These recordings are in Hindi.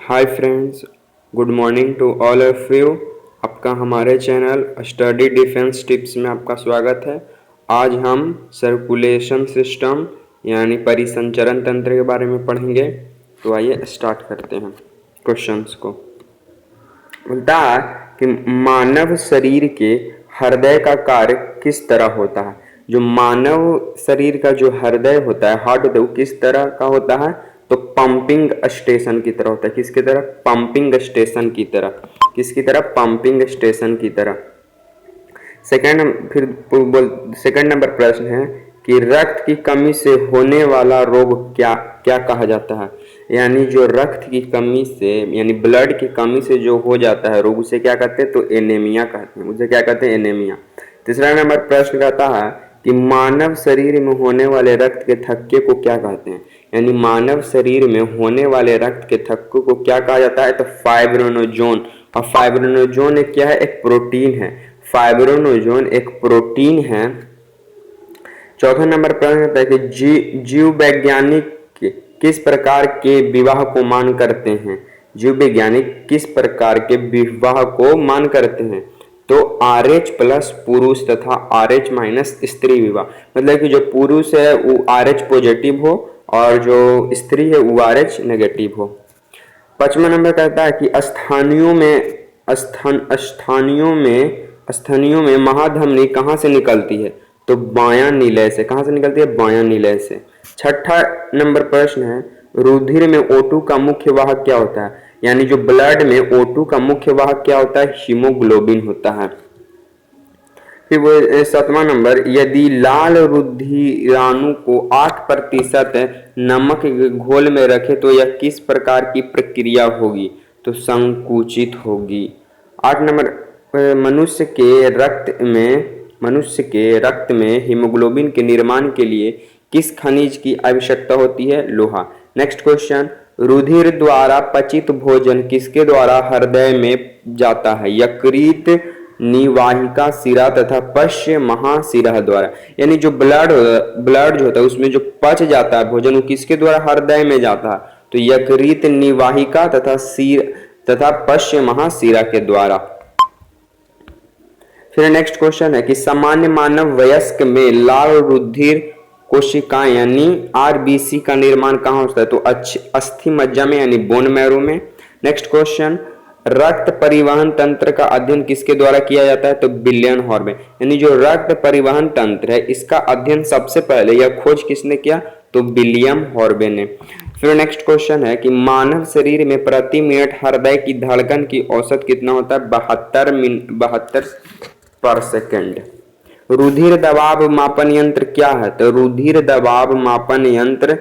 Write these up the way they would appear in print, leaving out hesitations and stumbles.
Hi friends, good morning to all of you. आपका हमारे चैनल स्टडी डिफेंस टिप्स में आपका स्वागत है। आज हम सर्कुलेशन सिस्टम यानी परिसंचरण तंत्र के बारे में पढ़ेंगे। तो आइए स्टार्ट करते हैं क्वेश्चंस को। बोलता है कि मानव शरीर के हृदय का कार्य किस तरह होता है। जो मानव शरीर का जो हृदय होता है, हार्ट होता है, वो किस तरह का होता है? तो पंपिंग स्टेशन की तरह होता है। किसकी तरह? पंपिंग स्टेशन की तरह। किसकी तरह? पंपिंग स्टेशन की तरह। सेकंड नंबर प्रश्न है कि रक्त की कमी से होने वाला रोग क्या क्या कहा जाता है। यानी जो रक्त की कमी से यानी ब्लड की कमी से जो हो जाता है रोग, उसे क्या कहते हैं? तो एनीमिया कहते हैं। उसे क्या कहते हैं? एनीमिया। तीसरा नंबर प्रश्न कहता है कि मानव शरीर में होने वाले रक्त के थक्के को क्या कहते हैं। यानी मानव शरीर में होने वाले रक्त के थक्के को क्या कहा जाता है? तो फाइब्रिनोजोन। और फाइब्रिनोजोन एक क्या है? एक प्रोटीन है। फाइब्रिनोजोन एक प्रोटीन है। चौथा नंबर प्रश्न है कि जीव वैज्ञानिक किस प्रकार के विवाह को मान करते हैं। जीव वैज्ञानिक किस प्रकार के विवाह को मान करते हैं? तो RH प्लस पुरुष तथा RH माइनस स्त्री विवाह। मतलब कि जो पुरुष है वो RH पॉजिटिव हो और जो स्त्री है वो RH नेगेटिव हो। पांचवा नंबर कहता है कि स्थानियों में महाधमनी कहाँ से निकलती है? तो बायां नीलय से। कहाँ से निकलती है? बायां नीलय से। छठा नंबर प्रश्न है, रुधिर में O2 का मुख्य वाहक क्या होता है। यानी जो ब्लड में O2 का मुख्य वाहक क्या होता है? हीमोग्लोबिन होता है। फिर वो सातवां नंबर, यदि लाल रुधिराणु को 8% नमक के घोल में रखे तो यह किस प्रकार की प्रक्रिया होगी? तो संकुचित होगी। 8 नंबर, मनुष्य के रक्त में हीमोग्लोबिन के निर्माण के लिए किस खनिज की आवश्यकता होती है? लोहा। नेक्स्ट क्वेश्चन, रुधिर द्वारा पचित भोजन किसके द्वारा हृदय में जाता है? यकृत, निवाहिका शिरा तथा पश्य महाशिरा द्वारा। यानी जो ब्लड जो होता है उसमें जो पच जाता है भोजन, वो किसके द्वारा हृदय में जाता है? तो यकृत, निवाहिका तथा पश्य महाशिरा के द्वारा। फिर नेक्स्ट क्वेश्चन है कि सामान्य मानव वयस्क में लाल रुधिर कोशिकाएं यानी RBC का निर्माण कहाँ होता है? तो अस्थि मज्जा में यानी बोन मैरो में। नेक्स्ट क्वेश्चन, रक्त परिवहन तंत्र का अध्ययन किसके द्वारा किया जाता है? तो विलियम हॉर्बे। यानी जो रक्त परिवहन तंत्र है इसका अध्ययन सबसे पहले यह खोज किसने किया? तो विलियम हॉर्बे ने। फिर नेक्स्ट क्वेश्चन है कि मानव शरीर में प्रति मिनट हृदय की धड़कन की औसत कितना होता है? 72 पर सेकेंड। रुधिर दबाव मापन यंत्र क्या है? तो रुधिर दबाव मापन यंत्र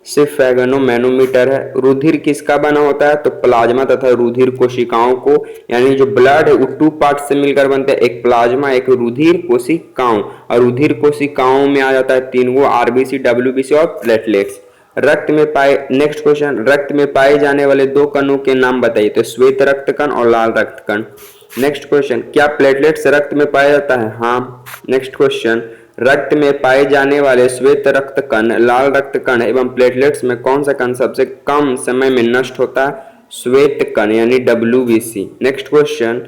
स्फेगनोमैनोमीटर है। रुधिर किसका बना होता है? तो प्लाज्मा तथा रुधिर कोशिकाओं को, यानी जो ब्लड है वो 2 पार्ट से मिलकर बनता है, एक प्लाज्मा एक रुधिर कोशिकाओं। और रुधिर कोशिकाओं में आ जाता है 3 RBC, WBC और प्लेटलेट्स। नेक्स्ट क्वेश्चन, रक्त में पाए जाने वाले 2 कणों के नाम बताइए। तो श्वेत रक्त कण और लाल रक्त कण। नेक्स्ट क्वेश्चन, क्या प्लेटलेट्स रक्त में पाया जाता है? हाँ। नेक्स्ट क्वेश्चन, रक्त में पाए जाने वाले श्वेत रक्त कण, लाल रक्त कण एवं प्लेटलेट्स में कौन सा कण सबसे कम समय में नष्ट होता है? श्वेत कण यानी WBC। नेक्स्ट क्वेश्चन,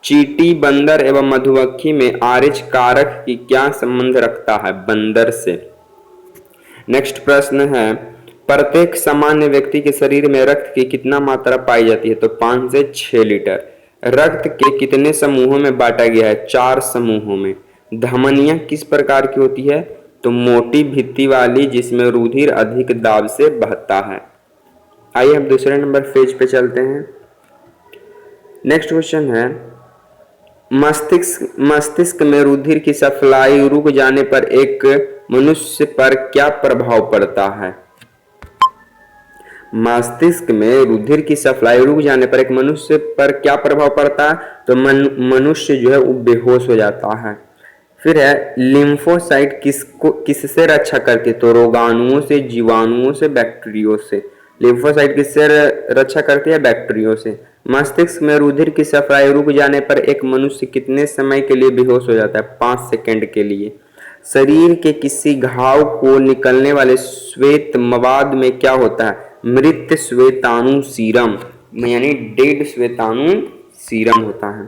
चींटी, बंदर एवं मधुमक्खी में RH कारक की क्या संबंध रखता है? बंदर से। नेक्स्ट प्रश्न है, प्रत्येक सामान्य व्यक्ति के शरीर में रक्त की कितना मात्रा पाई जाती है? तो 5 से 6 लीटर। रक्त के कितने समूहों में बांटा गया है? 4 समूहों में। धमनियां किस प्रकार की होती है? तो मोटी भित्ति वाली, जिसमें रुधिर अधिक दाब से बहता है। आइए हम दूसरे नंबर पेज पे चलते हैं। नेक्स्ट क्वेश्चन है, मस्तिष्क में रुधिर की सप्लाई रुक जाने पर एक मनुष्य पर क्या प्रभाव पड़ता है? मस्तिष्क में रुधिर की सप्लाई रुक जाने पर एक मनुष्य पर क्या प्रभाव पड़ता है? तो मनुष्य जो है वो बेहोश हो जाता है। फिर है, लिम्फोसाइट किससे रक्षा करती है? तो रोगाणुओं से, जीवाणुओं से, बैक्टीरियो से। लिम्फोसाइट किससे रक्षा करती है? बैक्टीरियो से। मस्तिष्क में रुधिर की सप्लाई रुक जाने पर एक मनुष्य कितने समय के लिए बेहोश हो जाता है? 5 सेकंड के लिए। शरीर के किसी घाव को निकलने वाले श्वेत मवाद में क्या होता है? मृत श्वेताणु सीरम। यानी डेड श्वेताणु सीरम होता है।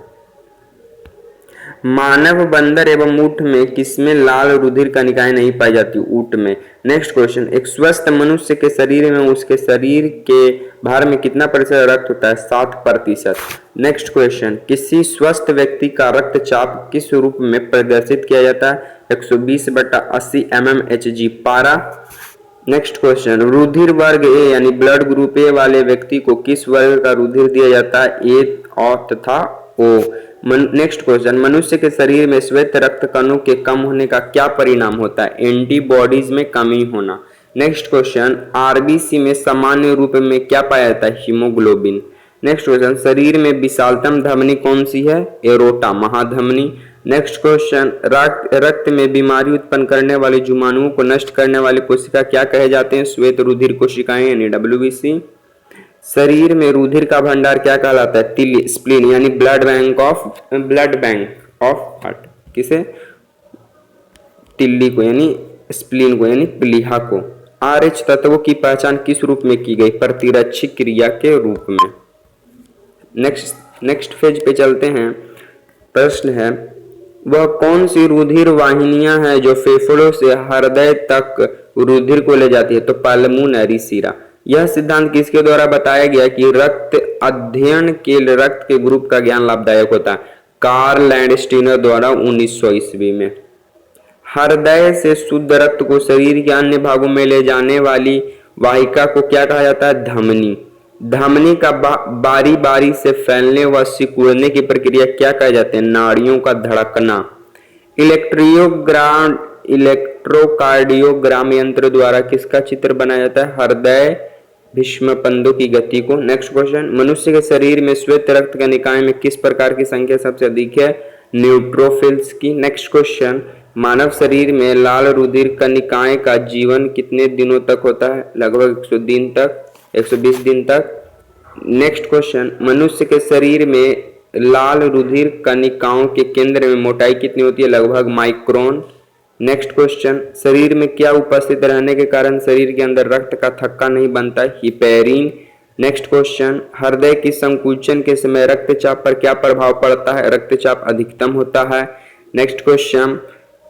मानव, बंदर एवं ऊंट में किसमें लाल रुधिर कणिकाएं नहीं पाई जाती? ऊंट में। नेक्स्ट क्वेश्चन, एक स्वस्थ मनुष्य के शरीर में उसके शरीर के भार में कितना प्रतिशत रक्त होता है? 7%। नेक्स्ट क्वेश्चन, किसी स्वस्थ व्यक्ति का रक्तचाप किस रूप में प्रदर्शित किया जाता है? 120/80 mmHg पारा। नेक्स्ट क्वेश्चन, रुधिर वर्ग ए यानी ब्लड ग्रुप ए वाले व्यक्ति को किस वर्ग का रुधिर दिया जाता है? ए और तथा ओ। नेक्स्ट क्वेश्चन, मनुष्य के शरीर में श्वेत रक्त कणों के कम होने का क्या परिणाम होता है? एंटीबॉडीज में कमी होना। नेक्स्ट क्वेश्चन, आरबीसी में सामान्य रूप में क्या पाया जाता है? हीमोग्लोबिन। नेक्स्ट क्वेश्चन, शरीर में विशालतम धमनी कौन सी है? एरोटा, महाधमनी। नेक्स्ट क्वेश्चन, रक्त में बीमारी उत्पन्न करने वाले जीवाणुओं को नष्ट करने वाली कोशिका क्या कहे जाते हैं? श्वेत रुधिर कोशिकाएं यानी WBC। शरीर में रुधिर का भंडार क्या कहलाता है? तिल्ली, स्प्लीन यानी ब्लड बैंक ऑफ हार्ट। किसे? तिल्ली को यानी स्प्लीन को यानी प्लीहा को। RH तत्वों की पहचान किस रूप में की गई? प्रतिरक्षी क्रिया के रूप में। नेक्स्ट पेज पे चलते हैं। प्रश्न है, वह कौन सी रुधिर वाहिनियां हैं जो फेफड़ों से हृदय तक रुधिर को ले जाती है? तो पल्मोनरी शिरा। यह सिद्धांत किसके द्वारा बताया गया कि रक्त अध्ययन के रक्त के ग्रुप का ज्ञान लाभदायक होता है? कार्ल लैंडस्टीनर द्वारा 1900 ईस्वी में। हृदय से शुद्ध रक्त को शरीर के अन्य भागों में ले जाने वाली वाहिका को क्या कहा जाता है? धमनी। धमनी का बारी बारी से फैलने व सिकुड़ने की प्रक्रिया क्या कहे जाते हैं? नाड़ियों का धड़कना। इलेक्ट्रोकार्डियोग्राम यंत्र द्वारा किसका चित्र बनाया जाता है? हृदय भीष्मपंदों की गति को। नेक्स्ट क्वेश्चन, मनुष्य के शरीर में श्वेत रक्त कणिकाएं में किस प्रकार की संख्या सबसे अधिक है? न्यूट्रोफिल्स की। नेक्स्ट क्वेश्चन, मानव शरीर में लाल रुधिर कणिकाएं का जीवन कितने दिनों तक होता है? लगभग 120 दिन तक। नेक्स्ट क्वेश्चन, मनुष्य के शरीर में लाल रुधिर कणिकाओं के केंद्र में मोटाई कितनी होती है? लगभग माइक्रोन। नेक्स्ट क्वेश्चन, शरीर में क्या उपस्थित रहने के कारण शरीर के अंदर रक्त का थक्का नहीं बनता? हिपेरिन। नेक्स्ट क्वेश्चन, हृदय की संकुचन के समय रक्तचाप पर क्या प्रभाव पड़ता है? रक्तचाप अधिकतम होता है। नेक्स्ट क्वेश्चन,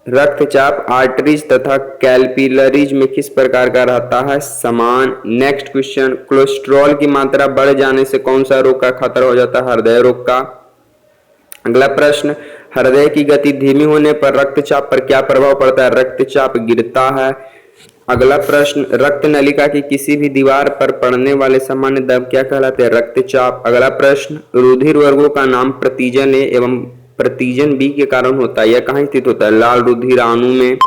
रक्तचाप आर्टरीज तथा कैपिलरीज में किस प्रकार का रहता है? समान। नेक्स्ट क्वेश्चन, कोलेस्ट्रॉल की मात्रा बढ़ जाने से कौन सा रोग का खतरा हो जाता है? हृदय रोग का। अगला प्रश्न, हृदय की गति धीमी होने पर रक्तचाप पर क्या प्रभाव पड़ता है? रक्तचाप गिरता है। अगला प्रश्न, रक्त नलिका की किसी भी दीवार पर पड़ने वाले सामान्य दबाव क्या कहलाते हैं? रक्तचाप। अगला प्रश्न, रुधिर वर्गों का नाम प्रतिजन ए एवं प्रतिजन बी के कारण होता है। यह कहाँ स्थित होता है? लाल रुधिर अणु में।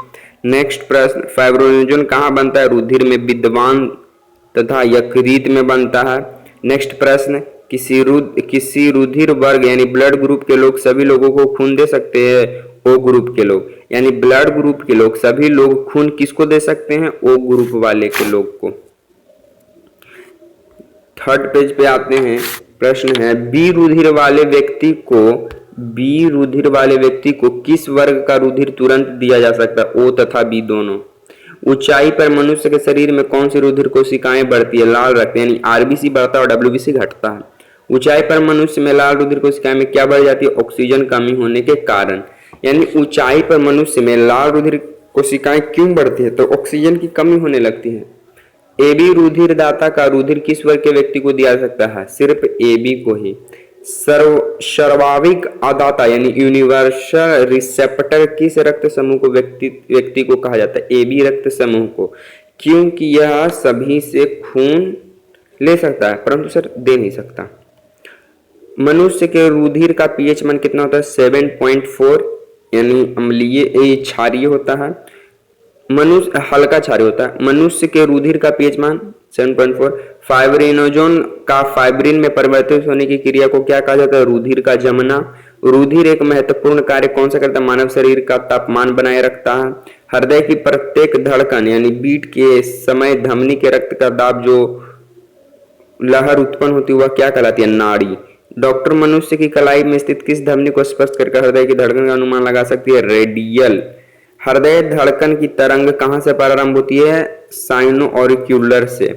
नेक्स्ट प्रश्न, फाइब्रिनोजन कहाँ बनता है? रुधिर में विद्यमान तथा यकृत में बनता है। नेक्स्ट प्रश्न, किसी रुधिर वर्ग यानी ब्लड ग्रुप के लोग सभी लोगों को खून दे सकते हैं? ओ ग्रुप के लोग यानी ब्लड ग्रुप के लोग सभी लोग खून किसको दे सकते हैं? ओ ग्रुप वाले के लोग को। थर्ड पेज पे आते हैं। प्रश्न है, बी रुधिर वाले व्यक्ति को किस वर्ग का रुधिर तुरंत दिया जा सकता है? ओ तथा बी दोनों। ऊंचाई पर मनुष्य के शरीर में कौन सी रुधिर कोशिकाएं बढ़ती है? लाल रक्त यानी आरबीसी बढ़ता है और डब्ल्यूबीसी घटता है। ऊंचाई पर मनुष्य में लाल रुधिर कोशिकाएं में क्या बढ़ जाती है? ऑक्सीजन कमी होने के कारण। यानी ऊंचाई पर मनुष्य में लाल रुधिर कोशिकाएं क्यों बढ़ती है? तो ऑक्सीजन की कमी होने लगती है। एबी रुधिर दाता का रुधिर किस वर्ग के व्यक्ति को दिया जा सकता है? सिर्फ एबी को ही। सर्वाधिक आदाता यानी यूनिवर्सल रिसेप्टर किस रक्त समूह को व्यक्ति को कहा जाता है? एबी रक्त समूह को, क्योंकि यह सभी से खून ले सकता है परंतु सर दे नहीं सकता। मनुष्य के रुधिर का पीएच मान कितना होता है? 7.4 यानी अम्लीय क्षारीय होता है। मनुष्य हल्का क्षारीय होता है। मनुष्य के रुधिर का पीएच मान 7.4। फाइब्रिनोजन का फाइब्रिन में परिवर्तित होने की क्रिया को क्या कहा जाता है? रुधिर का जमना। रुधिर एक महत्वपूर्ण कार्य कौन सा करता है? मानव शरीर का तापमान बनाए रखता है। हृदय की प्रत्येक धड़कन यानी बीट के समय धमनी के रक्त का दाब जो लहर उत्पन्न होती है वह क्या कहलाती है? नाड़ी। डॉक्टर मनुष्य की कलाई में स्थित किस धमनी को स्पष्ट करके हृदय की धड़कन का अनुमान लगा सकती है? रेडियल। हृदय धड़कन की तरंग कहां से प्रारंभ होती है? साइनो ऑरिक्यूलर से।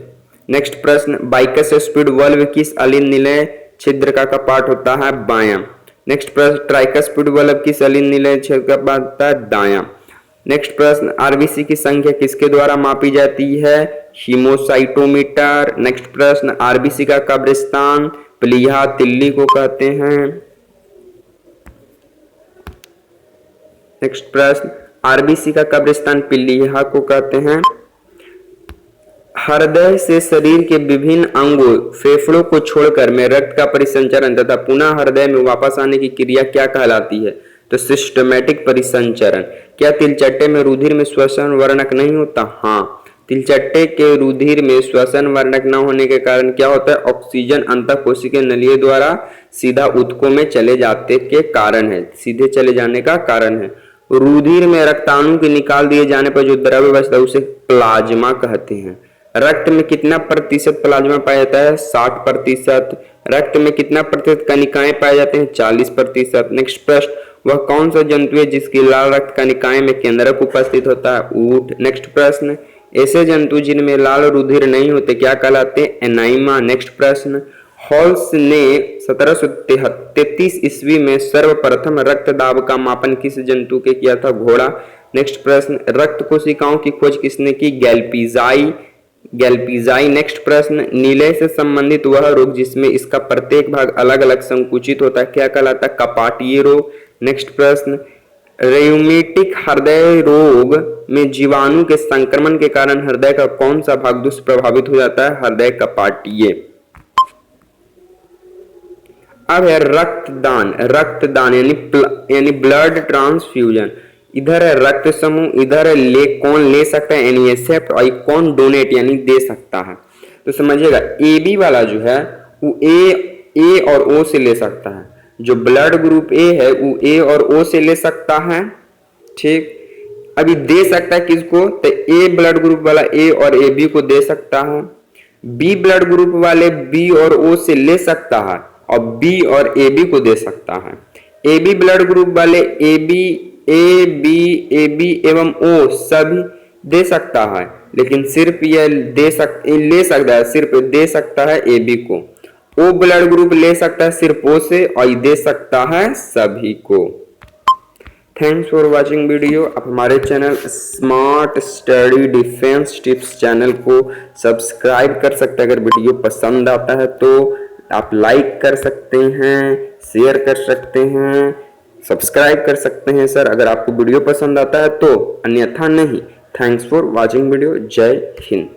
नेक्स्ट प्रश्न, बाइकस्फीड वाल्व किस अलिंद निलय छिद्र का कपाट होता है? बायां। नेक्स्ट प्रश्न, ट्राइकस्फीड वाल्व किस अलिंद निलय छिद्र का कपाट होता है? दायां। नेक्स्ट प्रश्न, आरबीसी की संख्या किसके द्वारा मापी जाती है? हीमोसाइटोमीटर। नेक्स्ट प्रश्न, आरबीसी का कब्रिस्तान प्लीहा तिल्ली को कहते हैं। नेक्स्ट प्रश्न, आरबीसी का कब्रिस्तान प्लीहा को कहते हैं। हृदय से शरीर के विभिन्न अंगों फेफड़ों को छोड़कर में रक्त का परिसंचरण तथा पुनः हृदय में वापस आने की क्रिया क्या कहलाती है? तो सिस्टमैटिक परिसंचरण। क्या तिलचट्टे में रुधिर में श्वसन वर्णक नहीं होता? हाँ, तिलचट्टे के रुधिर में श्वसन वर्णक न होने के कारण क्या होता है? ऑक्सीजन अंतःकोशिकीय नलियों द्वारा सीधा ऊतकों में चले जाते के कारण है, सीधे चले जाने का कारण है। रुधिर में रक्ताणु के निकाल दिए जाने पर जो द्रव्य बचता है उसे प्लाज्मा कहते हैं। रक्त में कितना प्रतिशत प्लाज्मा पाया जाता है? 60%। रक्त में कितना प्रतिशत कणिकाएं पाए जाते हैं? 40%। नेक्स्ट प्रश्न, वह कौन सा जंतु है जिसकी लाल रक्त कणिकाएं में केंद्रक उपस्थित होता है? ऊंट। नेक्स्ट प्रश्न, ऐसे जंतु जिनमें लाल रुधिर नहीं होते क्या कहलाते हैं? एनाइमा। नेक्स्ट प्रश्न, हॉल्स ने 1733 ईस्वी में सर्वप्रथम रक्त दाब का मापन किस जंतु के किया था? घोड़ा। नेक्स्ट प्रश्न, रक्त कोशिकाओं की खोज किसने की? गैल्पीजाई। नेक्स्ट प्रश्न, नीले से संबंधित वह रोग जिसमें इसका प्रत्येक भाग अलग अलग संकुचित होता है क्या कहलाता है? कपाटीय रोग। नेक्स्ट प्रश्न, रेयूमेटिक हृदय रोग में जीवाणु के संक्रमण के कारण हृदय का कौन सा भाग दुष्प्रभावित हो जाता है? हृदय कपाटीय। अब है रक्तदान यानी ब्लड ट्रांसफ्यूजन। इधर है रक्त समूह, इधर है कौन ले सकता है? यानी एक्सेप्ट, और कौन डोनेट यानी दे सकता है। तो समझिएगा, ए बी वाला जो है वो ए और ओ से ले सकता है। जो ब्लड ग्रुप ए है वो ए और ओ से ले सकता है। ठीक, अभी दे सकता है किसको? तो ए ब्लड ग्रुप वाला ए और ए बी को दे सकता है। बी ब्लड ग्रुप वाले बी और ओ से ले सकता है और बी और ए बी को दे सकता है। ए बी ब्लड ग्रुप वाले ए बी एवं ओ सभी दे सकता है, लेकिन सिर्फ यह ले सकता है, सिर्फ दे सकता है ए बी को। ओ ब्लड ग्रुप ले सकता है सिर्फ ओ से और दे सकता है सभी को। Thanks for watching video. आप हमारे channel smart study defence tips channel को सब्सक्राइब कर सकते हैं। अगर वीडियो पसंद आता है तो आप लाइक कर सकते हैं, शेयर कर सकते हैं, सब्सक्राइब कर सकते हैं सर अगर आपको वीडियो पसंद आता है तो, अन्यथा नहीं। Thanks for watching video. जय हिंद।